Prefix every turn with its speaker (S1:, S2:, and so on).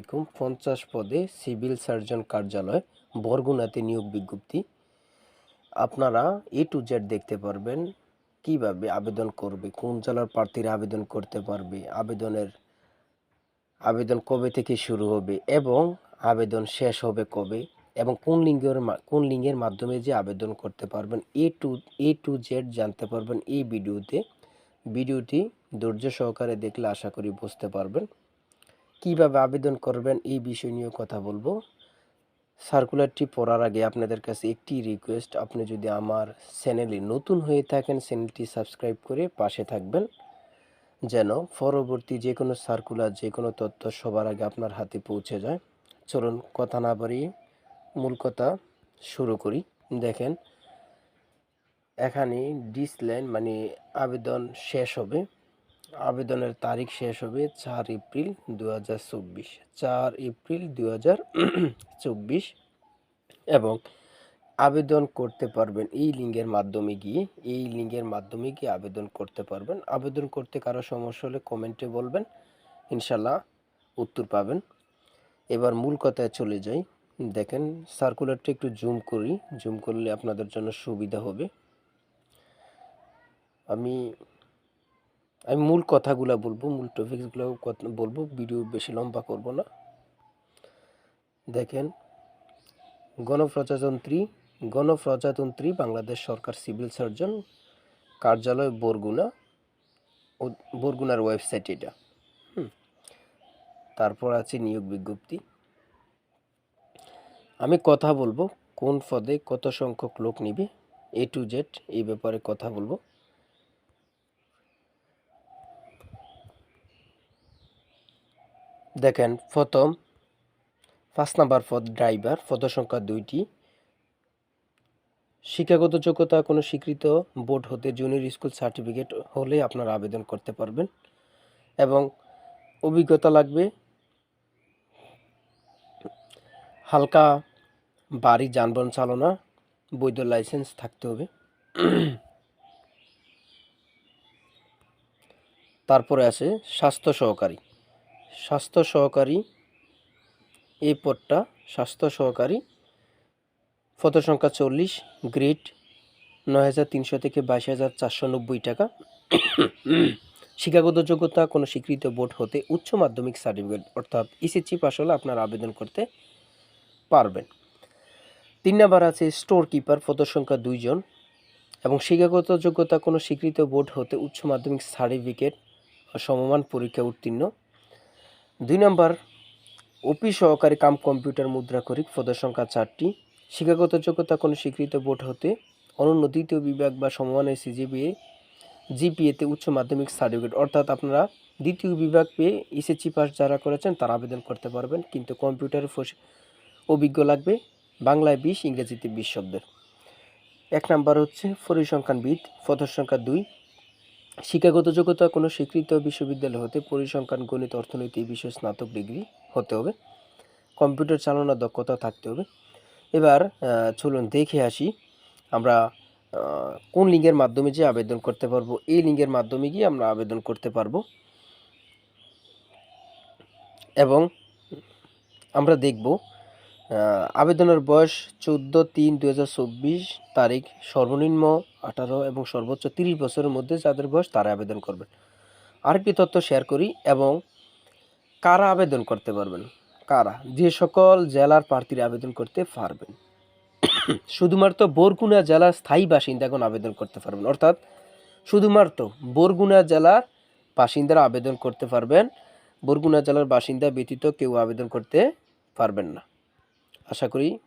S1: আলাইকুম। 50 পদে civil surgeon কার্যালয় বরগুনাতে নিয়োগ বিজ্ঞপ্তি। আপনারা A to Z দেখতে পারবেন, কিভাবে আবেদন করবে, কোন জেলার প্রার্থীরা আবেদন করতে পারবে, আবেদন কবে থেকে শুরু হবে এবং আবেদন শেষ হবে কবে, এবং কোন লিঙ্কের মাধ্যমে যে আবেদন করতে পারবেন A to Z জানতে পারবেন এই ভিডিওটি ধৈর্য সহকারে দেখলে আশা করি বুঝতে পারবেন। কিভাবে আবেদন করবেন এই বিষয় নিয়ে কথা বলবো। সার্কুলারটি পড়ার আগে আপনাদের কাছে একটি রিকোয়েস্ট, আপনি যদি আমার চ্যানেলে নতুন হয়ে থাকেন চ্যানেলটি সাবস্ক্রাইব করে পাশে থাকবেন, যেন পরবর্তী যে কোনো সার্কুলার, যে কোনো তথ্য সবার আগে আপনার হাতে পৌঁছে যায়। চলুন কথা না বাড়িয়ে মূল কথা শুরু করি। দেখেন, এখানে ডিসলাইন মানে আবেদন শেষ হবে, আবেদনের তারিখ শেষ হবে 4 এপ্রিল 2024, 4 এপ্রিল 2024, এবং আবেদন করতে পারবেন এই লিঙ্কের মাধ্যমে গিয়ে আবেদন করতে পারবেন। আবেদন করতে কারো সমস্যা হলে কমেন্টে বলবেন, ইনশাল্লাহ উত্তর পাবেন। এবার মূল কথায় চলে যাই। দেখেন, সার্কুলারটা একটু জুম করলে আপনাদের জন্য সুবিধা হবে। আমি মূল কথাগুলো বলবো, মূল টপিকসগুলো বলবো, ভিডিও বেশি লম্বা করব না। দেখেন, গণপ্রজাতন্ত্রী বাংলাদেশ সরকার সিভিল সার্জন কার্যালয় বরগুনার ওয়েবসাইট এটা। তারপর আছে নিয়োগ বিজ্ঞপ্তি। আমি কথা বলবো কোন পদে কত সংখ্যক লোক নিবে, A to Z এই ব্যাপারে কথা বলবো। দেখেন, 5 নাম্বার পদ ড্রাইভার, পদ সংখ্যা 2টি। শিক্ষাগত যোগ্যতা কোনো স্বীকৃত বোর্ড হতে জুনিয়র স্কুল সার্টিফিকেট হলে আপনারা আবেদন করতে পারবেন, এবং অভিজ্ঞতা লাগবে হালকা ভারী যানবাহন চালনা, বৈধ লাইসেন্স থাকতে হবে। তারপরে আছে স্বাস্থ্য সহকারী এই পদটা, স্বাস্থ্য সহকারী, পদ সংখ্যা 40, গ্রেড 9,300 থেকে 22,490 টাকা। শিক্ষাগত যোগ্যতা কোনো স্বীকৃত বোর্ড হতে উচ্চ মাধ্যমিক সার্টিফিকেট অর্থাৎ SSC পাস হলে আপনারা আবেদন করতে পারবেন। 3 নাম্বার আছে স্টোর কিপার, পদ সংখ্যা 2 জন, এবং শিক্ষাগত যোগ্যতা কোনো স্বীকৃত বোর্ড হতে উচ্চ মাধ্যমিক সার্টিফিকেট সমমান পরীক্ষা উত্তীর্ণ। 2 নাম্বার অফিস সহকারী কাম কম্পিউটার মুদ্রাক্ষরিক, পদ সংখ্যা 4টি। শিক্ষাগত যোগ্যতা কোনো স্বীকৃত বোর্ড হতে অনন্য দ্বিতীয় বিভাগ বা সমমানের জিপিএতে উচ্চ মাধ্যমিক সার্টিফিকেট, অর্থাৎ আপনারা দ্বিতীয় বিভাগ পেয়ে SSC পাস যারা করেছেন তারা আবেদন করতে পারবেন, কিন্তু কম্পিউটারে অভিজ্ঞ লাগবে, বাংলায় 20, ইংরেজিতে 20 শব্দের। 1 নাম্বার হচ্ছে পরিসংখ্যানবিদ, পদ সংখ্যা 2। শিক্ষাগত যোগ্যতা কোনো স্বীকৃত বিশ্ববিদ্যালয় হতে পরিসংখ্যান, গণিত, অর্থনীতি এই বিষয়ে স্নাতক ডিগ্রি হতে হবে, কম্পিউটার চালানোর দক্ষতা থাকতে হবে। এবার চলুন দেখে আসি আমরা কোন লিঙ্কের মাধ্যমে যে আবেদন করতে পারবো। এই লিঙ্কের মাধ্যমে গিয়ে আমরা আবেদন করতে পারবো, এবং আমরা দেখব আবেদনের বয়স 14/3/2024 তারিখ, সর্বনিম্ন 18 এবং সর্বোচ্চ 30 বছরের মধ্যে যাদের বয়স তারা আবেদন করবেন। আরেকটি তথ্য শেয়ার করি, এবং কারা আবেদন করতে পারবেন, যে সকল জেলার প্রার্থীরা আবেদন করতে পারবেন। শুধুমাত্র বরগুনা জেলার স্থায়ী বাসিন্দাগণ আবেদন করতে পারবেন, অর্থাৎ শুধুমাত্র বরগুনা জেলার বাসিন্দারা আবেদন করতে পারবেন, বরগুনা জেলার বাসিন্দা ব্যতীত কেউ আবেদন করতে পারবেন না। আশা করি